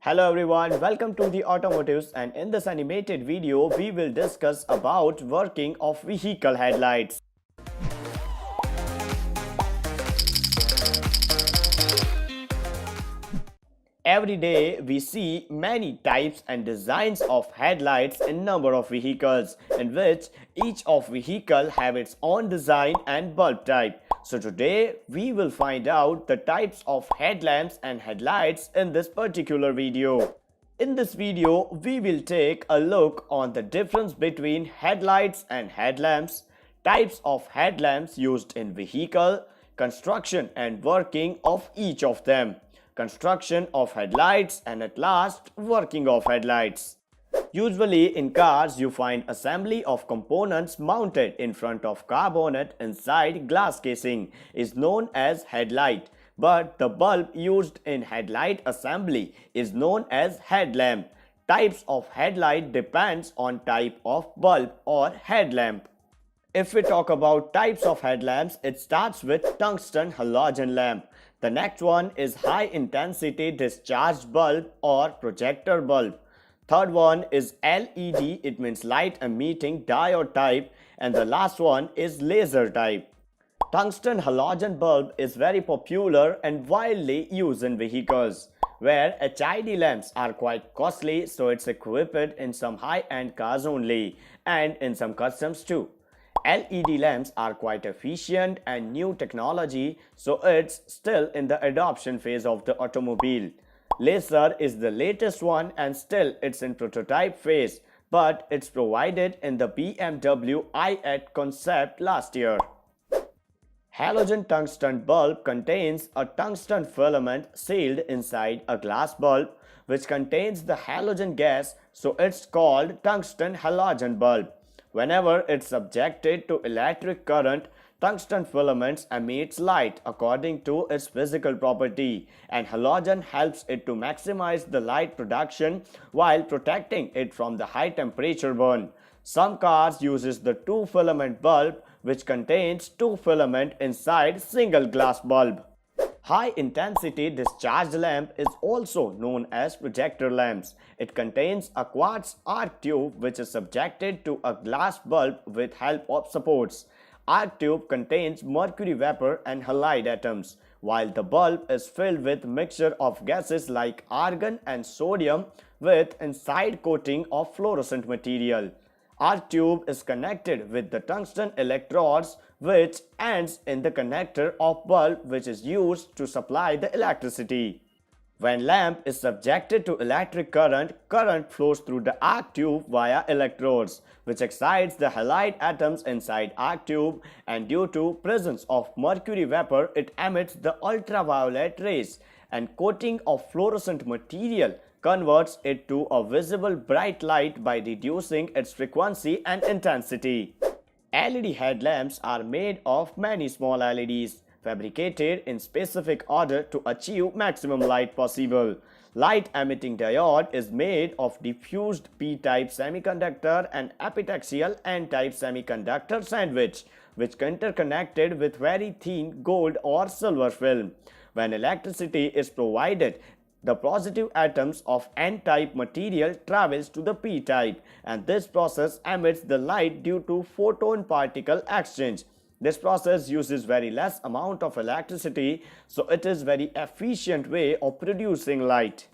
Hello everyone, welcome to the Automotives, and in this animated video we will discuss about working of vehicle headlights. Every day we see many types and designs of headlights in number of vehicles, in which each of vehicle have its own design and bulb type. So today we will find out the types of headlamps and headlights in this particular video. In this video, we will take a look on the difference between headlights and headlamps, types of headlamps used in vehicle, construction and working of each of them, construction of headlights, and at last, working of headlights. Usually in cars, you find assembly of components mounted in front of car bonnet inside glass casing is known as headlight, but the bulb used in headlight assembly is known as headlamp. Types of headlight depends on type of bulb or headlamp. If we talk about types of headlamps, it starts with tungsten halogen lamp. The next one is high intensity discharge bulb or projector bulb. Third one is LED, it means light emitting diode type, and the last one is laser type. Tungsten halogen bulb is very popular and widely used in vehicles, where HID lamps are quite costly, so it's equipped in some high-end cars only and in some customs too. LED lamps are quite efficient and new technology, so it's still in the adoption phase of the automobile. Laser is the latest one and still it's in prototype phase, but it's provided in the BMW i8 concept last year. Halogen tungsten bulb contains a tungsten filament sealed inside a glass bulb which contains the halogen gas, so it's called tungsten halogen bulb. Whenever it's subjected to electric current, tungsten filaments emits light according to its physical property, and halogen helps it to maximize the light production while protecting it from the high temperature burn. Some cars uses the two filament bulb which contains two filament inside single glass bulb. High intensity discharge lamp is also known as projector lamps. It contains a quartz arc tube which is subjected to a glass bulb with help of supports. Arc tube contains mercury vapor and halide atoms, while the bulb is filled with mixture of gases like argon and sodium with inside coating of fluorescent material. Arc tube is connected with the tungsten electrodes which ends in the connector of bulb which is used to supply the electricity. When lamp is subjected to electric current, current flows through the arc tube via electrodes which excites the halide atoms inside arc tube, and due to presence of mercury vapor it emits the ultraviolet rays, and coating of fluorescent material converts it to a visible bright light by reducing its frequency and intensity. LED headlamps are made of many small LEDs fabricated in specific order to achieve maximum light possible. Light emitting diode is made of diffused p-type semiconductor and epitaxial n-type semiconductor sandwich, which interconnected with very thin gold or silver film. When electricity is provided, the positive atoms of n-type material travels to the p-type, and this process emits the light due to photon particle exchange. This process uses very less amount of electricity, so it is very efficient way of producing light.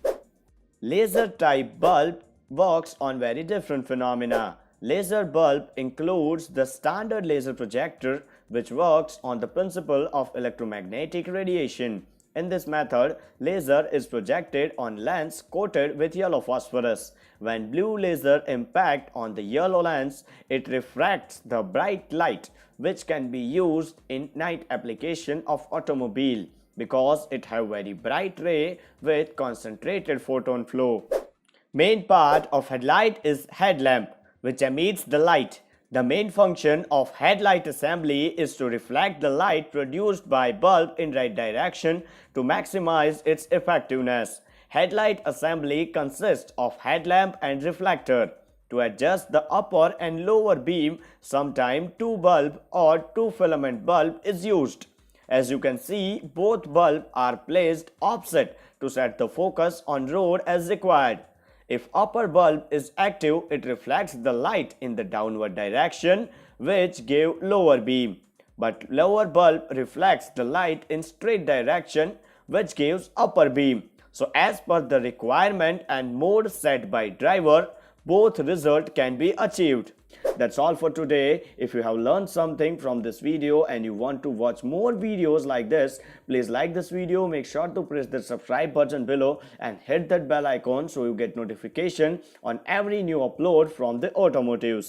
Laser type bulb works on very different phenomena. Laser bulb includes the standard laser projector which works on the principle of electromagnetic radiation. In this method, laser is projected on lens coated with yellow phosphorus. When blue laser impact on the yellow lens, it refracts the bright light which can be used in night application of automobile because it have very bright ray with concentrated photon flow. Main part of headlight is headlamp which emits the light. The main function of headlight assembly is to reflect the light produced by bulb in right direction to maximize its effectiveness. Headlight assembly consists of headlamp and reflector. To adjust the upper and lower beam, sometimes two bulb or two filament bulb is used. As you can see, both bulbs are placed opposite to set the focus on road as required. If upper bulb is active, it reflects the light in the downward direction, which gave lower beam. But lower bulb reflects the light in straight direction, which gives upper beam. So as per the requirement and mode set by driver, both result can be achieved. That's all for today. If you have learned something from this video and you want to watch more videos like this, please like this video, make sure to press the subscribe button below and hit that bell icon so you get notification on every new upload from the Automotives.